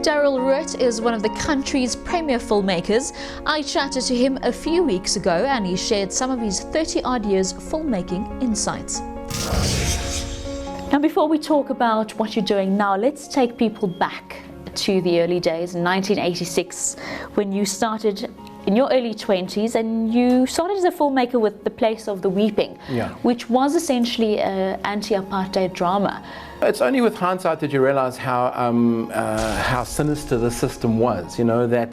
Darrell Roodt is one of the country's premier filmmakers. I chatted to him a few weeks ago and he shared some of his 30-odd years filmmaking insights. Now, before we talk about what you're doing now, let's take people back to the early days in 1986 when you started in your early 20s and you started as a filmmaker with The Place of the Weeping, which was essentially an anti-apartheid drama. It's only with hindsight that you realize how sinister the system was, you know, that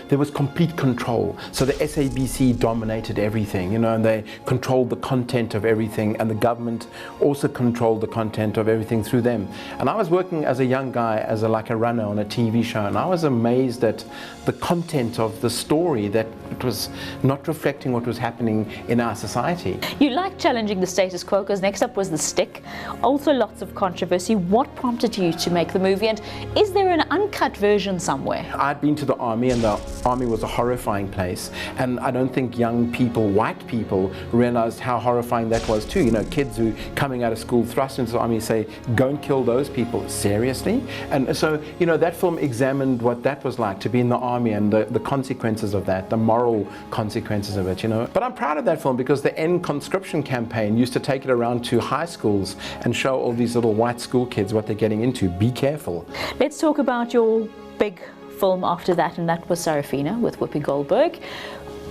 there was complete control. So the SABC dominated everything, you know, and they controlled the content of everything, and the government also controlled the content of everything through them. And I was working as a young guy as like a runner on a TV show, and I was amazed at the content of the story, that it was not reflecting what was happening in our society. You liked challenging the status quo, because next up was The Stick. Also lots of controversy. What prompted you to make the movie, and is there an uncut version somewhere? I'd been to the army, and the army was a horrifying place, and I don't think young people, white people, realized how horrifying that was too. You know, kids who coming out of school thrust into the army say, go and kill those people. Seriously? And so, you know, that film examined what that was like to be in the army and the consequences of that, the moral consequences of it, you know. But I'm proud of that film because the End Conscription campaign used to take it around to high schools and show all these little white school kids what they're getting into. Be careful. Let's talk about your big film after that, and that was Serafina with Whoopi Goldberg.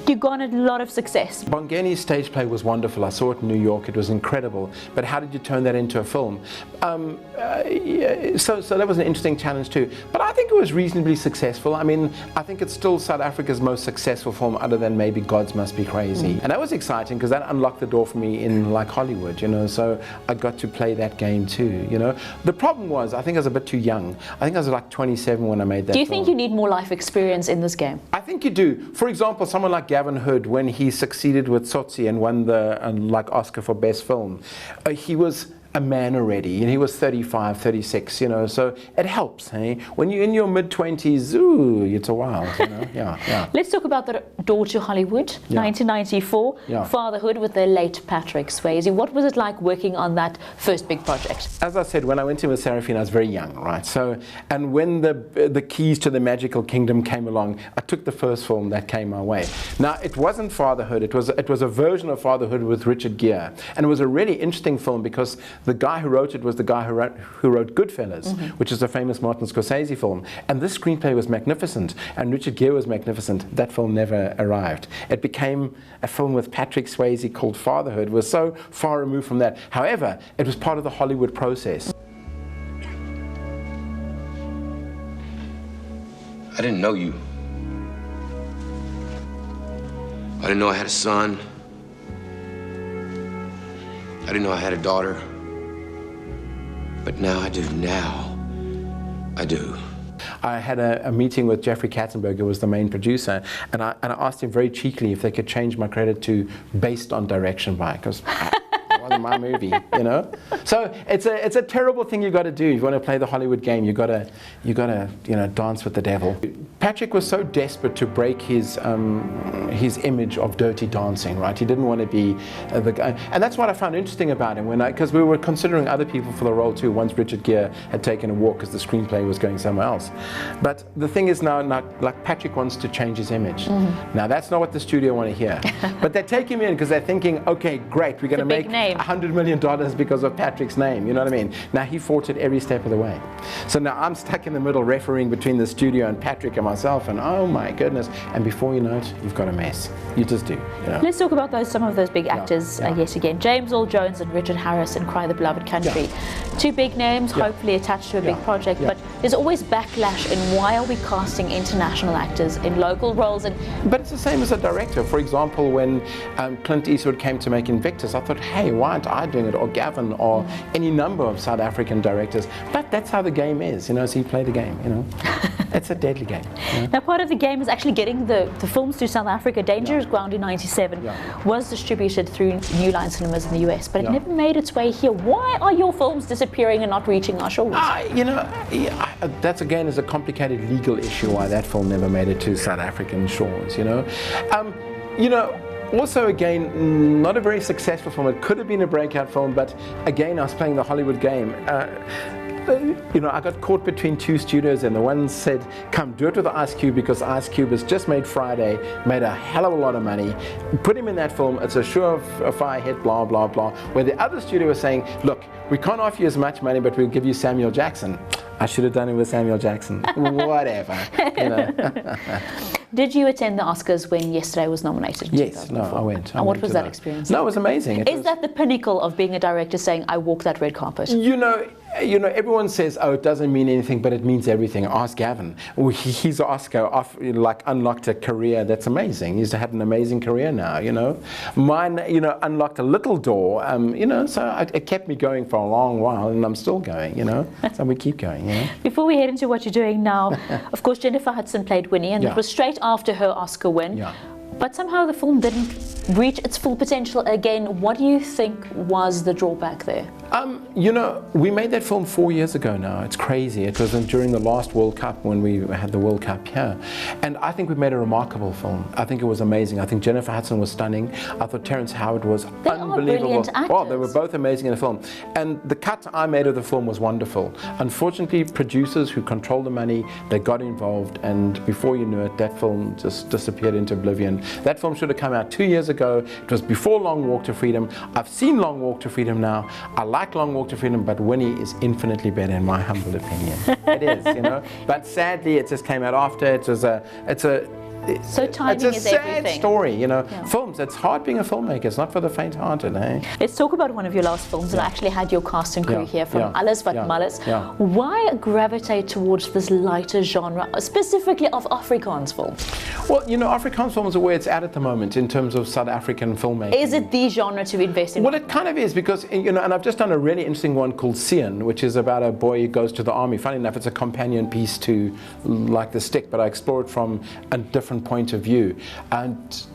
You garnered a lot of success. Bongeni's stage play was wonderful. I saw it in New York. It was incredible. But how did you turn that into a film? So that was an interesting challenge too. But I think it was reasonably successful. I mean, I think it's still South Africa's most successful film, other than maybe Gods Must Be Crazy. And that was exciting because that unlocked the door for me in like Hollywood, you know. So I got to play that game too, you know. The problem was, I think I was a bit too young. I think I was like 27 when I made that film. Do you think you need more life experience in this game? I think you do. For example, someone like Gavin Hood, when he succeeded with Tsotsi and won the like Oscar for Best Film, he was a man already, and he was 35, 36, you know, so it helps, hey? When you're in your mid-20s, ooh, it's a while, you know, yeah. Let's talk about the door to Hollywood, 1994, Fatherhood with the late Patrick Swayze. What was it like working on that first big project? As I said, when I went in with Serafina, I was very young, right? So, and when the keys to the magical kingdom came along, I took the first film that came my way. Now, it wasn't Fatherhood, it was a version of Fatherhood with Richard Gere, and it was a really interesting film because the guy who wrote it was the guy who wrote Goodfellas, which is a famous Martin Scorsese film. And this screenplay was magnificent, and Richard Gere was magnificent. That film never arrived. It became a film with Patrick Swayze called Fatherhood. It was so far removed from that. However, it was part of the Hollywood process. I didn't know you. I didn't know I had a son. I didn't know I had a daughter. But now I do. Now I do. I had a meeting with Jeffrey Katzenberg, who was the main producer, and I asked him very cheekily if they could change my credit to based on direction by, because it wasn't my movie, you know. So it's a terrible thing you got to do. You want to play the Hollywood game. You got to you know, dance with the devil. Patrick was so desperate to break his image of dirty dancing, right? He didn't want to be the guy, and that's what I found interesting about him because we were considering other people for the role too. Once Richard Gere had taken a walk because the screenplay was going somewhere else. But the thing is now, like Patrick wants to change his image. Now that's not what the studio want to hear. But they take him in because they're thinking, okay, great, we're going to make $100 million because of Patrick's name. You know what I mean? Now he fought it every step of the way. So now I'm stuck in the middle, refereeing between the studio and Patrick and myself, and oh my goodness! And before you know it, you've got a mess. You just do. You know? Let's talk about some of those big actors yet again. James Earl Jones and Richard Harris in Cry the Beloved Country. Two big names, hopefully attached to a big project, but there's always backlash in why are we casting international actors in local roles? But it's the same as a director. For example, when Clint Eastwood came to make Invictus, I thought, hey, why aren't I doing it, or Gavin, or any number of South African directors? But that's how the game is, you know, so you play the game, you know. It's a deadly game. You know? Now, part of the game is actually getting the films to South Africa. Dangerous Ground in '97 was distributed through New Line Cinemas in the US, but it never made its way here. Why are your films disappearing and not reaching our shores? You know, that's again is a complicated legal issue why that film never made it to South African shores, you know. You know, also again, not a very successful film. It could have been a breakout film, but again, I was playing the Hollywood game. I got caught between two studios, and the one said, come do it with Ice Cube, because Ice Cube has just made Friday, made a hell of a lot of money. Put him in that film, it's a surefire hit, blah, blah, blah. Where the other studio was saying, look, we can't offer you as much money, but we'll give you Samuel Jackson. I should have done it with Samuel Jackson. Whatever. Did you attend the Oscars when Yesterday was nominated? Yes, no, I went. And what was that experience? No, it was amazing. Is that the pinnacle of being a director, saying, I walk that red carpet? Everyone says, oh, it doesn't mean anything, but it means everything. Ask Gavin. Well, his Oscar unlocked a career that's amazing. He's had an amazing career now, Mine, unlocked a little door, so it kept me going for a long while, and I'm still going, So we keep going, Before we head into what you're doing now, of course, Jennifer Hudson played Whitney, and it was straight after her Oscar win. Yeah. But somehow the film didn't reach its full potential again. What do you think was the drawback there? We made that film 4 years ago now. It's crazy. It was during the last World Cup, when we had the World Cup here. And I think we made a remarkable film. I think it was amazing. I think Jennifer Hudson was stunning. I thought Terrence Howard was unbelievable. Are brilliant actors. Well, they were both amazing in the film. And the cut I made of the film was wonderful. Unfortunately, producers who controlled the money, they got involved, and before you knew it, that film just disappeared into oblivion. That film should have come out 2 years ago. It was before Long Walk to Freedom. I've seen Long Walk to Freedom now. I like Long Walk to Freedom, but Whitney is infinitely better, in my humble opinion. It is, But sadly, it just came out after. So timing it's a is sad everything. Story, Films, it's hard being a filmmaker. It's not for the faint-hearted, eh? Let's talk about one of your last films, and I actually had your cast and crew here from Alles Wat Malles. Why gravitate towards this lighter genre, specifically of Afrikaans films? Well, Afrikaans films are where it's at the moment in terms of South African filmmaking. Is it the genre to invest in? Well, it kind of is, because, and I've just done a really interesting one called Sian, which is about a boy who goes to the army. Funny enough, it's a companion piece to Like the Stick, but I explore it from a different point of view, and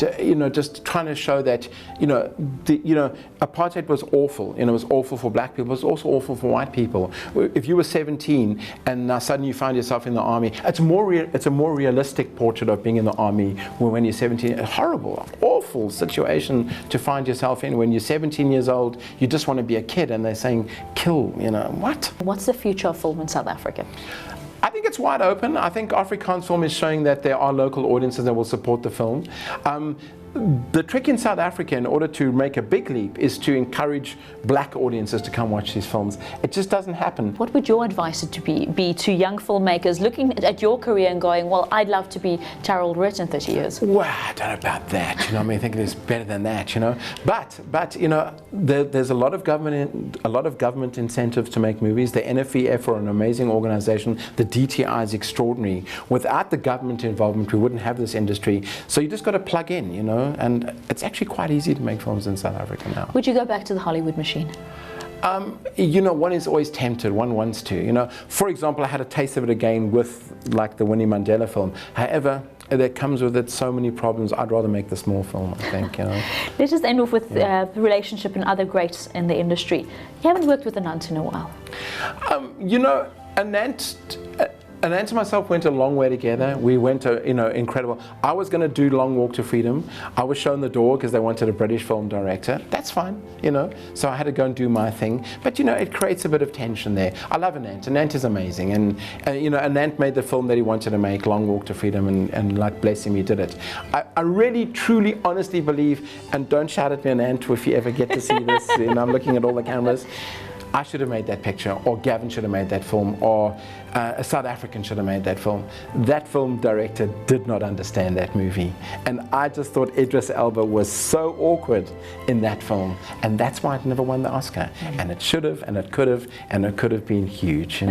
just trying to show that apartheid was awful. It was awful for black people. It was also awful for white people. If you were 17 and now suddenly you find yourself in the army, it's a more realistic portrait of being in the army when you're 17. A horrible, awful situation to find yourself in when you're 17 years old. You just want to be a kid, and they're saying kill. What? What's the future of film in South Africa? I think it's wide open. I think Afrikaans film is showing that there are local audiences that will support the film. The trick in South Africa, in order to make a big leap, is to encourage black audiences to come watch these films. It just doesn't happen. What would your advice be to young filmmakers looking at your career and going, well, I'd love to be Darrell Roodt in 30 years? Well, I don't know about that. I think there's better than that. But there's a lot of government incentives to make movies. The NFVF are an amazing organization. The DTI is extraordinary. Without the government involvement, we wouldn't have this industry. So you just got to plug in, and it's actually quite easy to make films in South Africa now. Would you go back to the Hollywood machine? One is always tempted. One wants to. For example, I had a taste of it again with the Winnie Mandela film. However, that comes with it so many problems. I'd rather make the small film, I think. Let's just end off with the relationship and other greats in the industry. You haven't worked with Anant in a while. Anant and myself went a long way together. We went incredible. I was going to do Long Walk to Freedom. I was shown the door because they wanted a British film director. That's fine, So I had to go and do my thing. But, it creates a bit of tension there. I love Anant. Anant is amazing. And Anant made the film that he wanted to make, Long Walk to Freedom, and bless him, he did it. I really, truly, honestly believe, and don't shout at me, Anant, if you ever get to see this, I'm looking at all the cameras, I should have made that picture, or Gavin should have made that film, or a South African should have made that film. That film director did not understand that movie. And I just thought Idris Elba was so awkward in that film. And that's why it never won the Oscar. And it should have, and it could have, and it could have been huge,